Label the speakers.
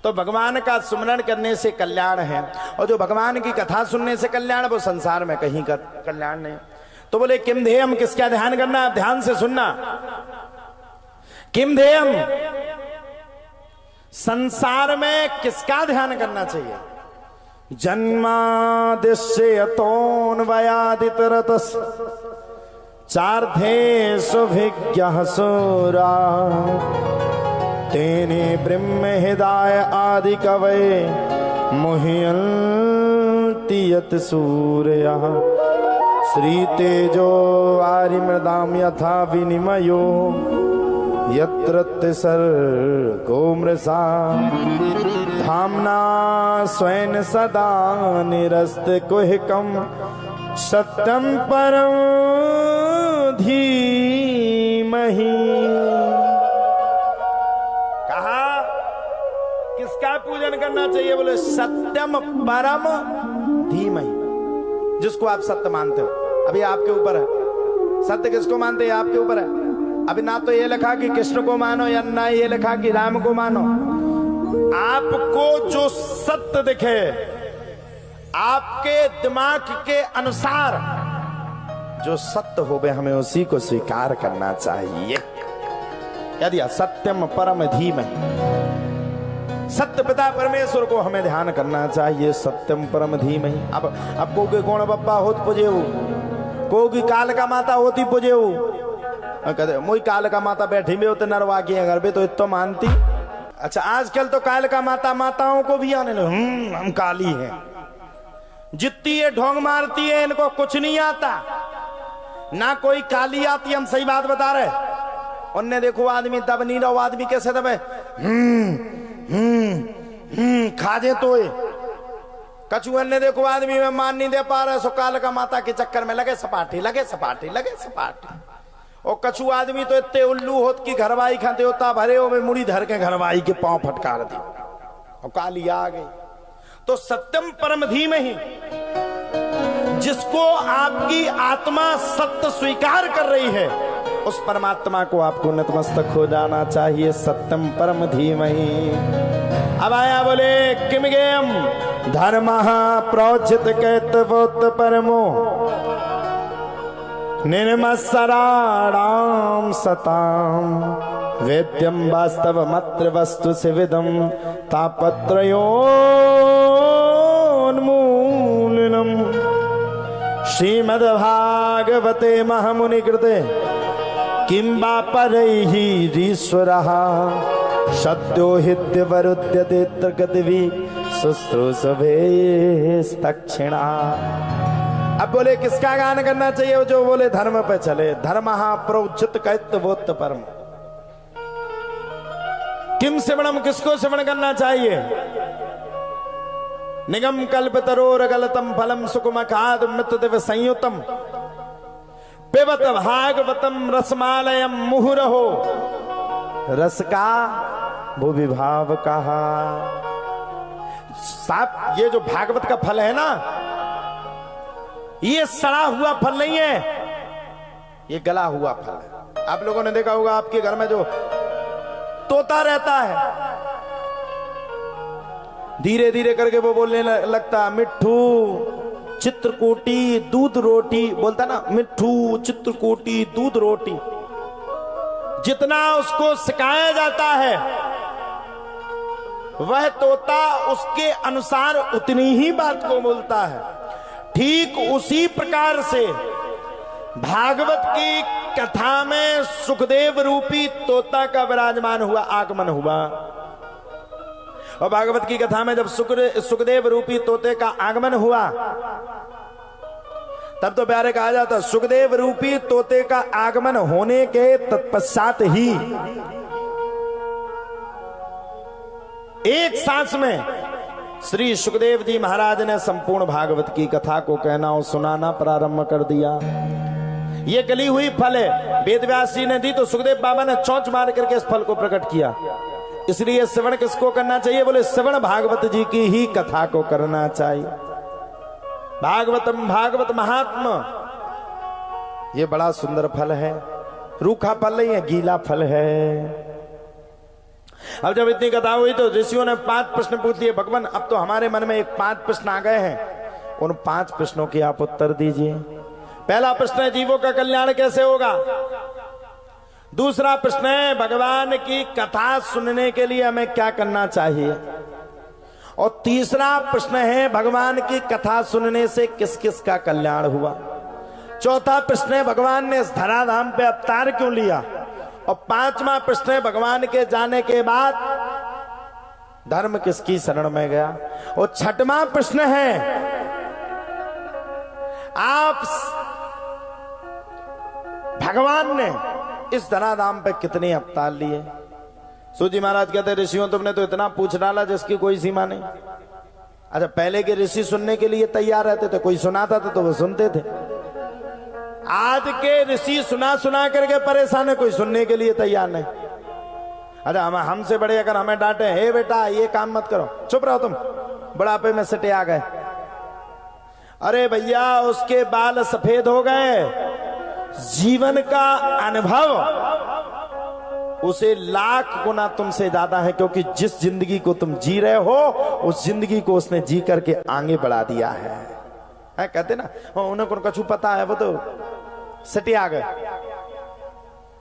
Speaker 1: तो भगवान का सुमरण करने से कल्याण है, और जो भगवान की कथा सुनने से कल्याण, वो संसार में कहीं का कल्याण नहीं। तो बोले किम ध्येयम, किसका ध्यान करना है? ध्यान से सुनना। किम ध्येयम, संसार में किसका ध्यान करना चाहिए? जन्मादिश्यतोऽन्वयादितरतस् चार्धेष्वभिज्ञः सूरा तेने ब्रह्म हृदय आदि कवये मुह्यन्ति यत् सूरयः श्रीतेजो वारिमृदां यथा विनिमयो यत्र सर्गो मृषा धाम्ना स्वेन सदा निरस्त कुहकम सत्यम परम धीमहि। कहा किसका पूजन करना चाहिए? बोले सत्यम परम धीमहि, जिसको आप सत्य मानते हो। अभी आपके ऊपर है, सत्य किसको मानते हैं आपके ऊपर है। अभी ना तो ये लिखा कि कृष्ण को मानो, या ना ये लिखा कि राम को मानो। आपको जो सत्य दिखे, आपके दिमाग के अनुसार जो सत्य हो गए, हमें उसी को स्वीकार करना चाहिए। क्या दिया? सत्यम परम धीमहि, सत्य पिता परमेश्वर को हमें ध्यान करना चाहिए। सत्यम परम धीमहि। अब कोई गौण बप्पा होत पुजे हो, कोई काल का माता होती पुजे हो, कहते मोई काल का माता बैठी में होते नरवा के घर पे, तो इतना मानती। अच्छा, आजकल तो काल का माता माताओं को भी आने लगे, हम काली हैं। जितनी ये ढोंग मारती है, इनको कुछ नहीं आता, ना कोई काली आती। हम सही बात बता रहे। उनने देखो आदमी दब नहीं रहो, आदमी कैसे दबे? खाजे तो कछुए ने देखो आदमी में मान नहीं दे पा रहे, सो काल का माता के चक्कर में लगे सपाटी, लगे सपाटी, लगे सपाटी। और कछु आदमी तो इतने उल्लू होत की घरवाई खाते होता भरे हो में मुड़ी धर के घरवाई के पांव फटकार दी, और काली आ गई। तो सत्यम परम धीमहि, जिसको आपकी आत्मा सत्य स्वीकार कर रही है, उस परमात्मा को आपको नतमस्तक हो जाना चाहिए। सत्यम परम धीमहि। अब आया बोले किम गेयम धर्मः प्रोचित कैतवोत परमो निर्मत्सराणां सतां वेद्यं वास्तवमत्र वस्तु सिविदं तापत्रयोन्मूलनम्। श्रीमद्भागवते महामुनिकृते किं वा परैः ईश्वरः सत्यो हित्यवरुध्यते गतिभिः शुश्रूषभेस्तक्षिणा। अब बोले किसका गान करना चाहिए? जो बोले धर्म पे चले। धर्म प्रोचित कैतवोत परम। किम श्रवणम, किसको श्रवण करना चाहिए? निगम कल्पतरोर गलतम फलम सुकुमखाद मृतदेव संयुतम पिबत भागवतम रसमालयम मुहुरहो। रस का वो विभाव कहा। साहब, ये जो भागवत का फल है ना, ये सड़ा हुआ फल नहीं है, ये गला हुआ फल है। आप लोगों ने देखा होगा आपके घर में जो तोता रहता है, धीरे धीरे करके वो बोलने लगता मिट्ठू चित्रकूटी दूध रोटी, बोलता ना मिट्ठू चित्रकूटी दूध रोटी। जितना उसको सिखाया जाता है, वह तोता उसके अनुसार उतनी ही बात को बोलता है। ठीक उसी प्रकार से भागवत की कथा में सुखदेव रूपी तोता का विराजमान हुआ, आगमन हुआ। और भागवत की कथा में जब सुखदेव रूपी तोते का आगमन हुआ, तब तो प्यारे कहा जाता सुखदेव रूपी तोते का आगमन होने के तत्पश्चात ही एक सांस में श्री सुखदेव जी महाराज ने संपूर्ण भागवत की कथा को कहना और सुनाना प्रारंभ कर दिया। ये गली हुई फल है, वेदव्यास जी ने दी, तो सुखदेव बाबा ने चौंच मार करके इस फल को प्रकट किया। इसलिए श्रवण किसको करना चाहिए? बोले श्रवण भागवत जी की ही कथा को करना चाहिए। भागवतम भागवत महात्मा, ये बड़ा सुंदर फल है। रूखा फल नहीं है, गीला फल है। अब जब इतनी कथा हुई तो ऋषियों ने 5 प्रश्न पूछ लिए। भगवान अब तो हमारे मन में 5 प्रश्न आ गए हैं, उन 5 प्रश्नों के आप उत्तर दीजिए। पहला प्रश्न है जीवों का कल्याण कैसे होगा। दूसरा प्रश्न है भगवान की कथा सुनने के लिए हमें क्या करना चाहिए। और तीसरा प्रश्न है भगवान की कथा सुनने से किस किस का कल्याण हुआ। चौथा प्रश्न है भगवान ने इस धराधाम पे अवतार क्यों लिया। और 5वां प्रश्न है भगवान के जाने के बाद धर्म किसकी शरण में गया। और 6वां प्रश्न है आप भगवान ने इस धराधाम पे कितने अवतार लिए। सूजी महाराज कहते ऋषियों तुमने तो इतना पूछ डाला जिसकी कोई सीमा नहीं। अच्छा पहले के ऋषि सुनने के लिए तैयार रहते थे, कोई सुनाता था तो वो सुनते थे। आज के ऋषि सुना सुना करके परेशान है, कोई सुनने के लिए तैयार नहीं। अच्छा हमसे बड़े अगर हमें डांटे, हे बेटा ये काम मत करो, चुप रहो तुम, बुढ़ापे में सटे आ गए। अरे भैया उसके बाल सफेद हो गए, जीवन का अनुभव उसे लाख गुना तुमसे ज्यादा है, क्योंकि जिस जिंदगी को तुम जी रहे हो उस जिंदगी को उसने जी करके आगे बढ़ा दिया है। कहते ना उन्हें कौन कछु पता है, वो तो सटे आ गए।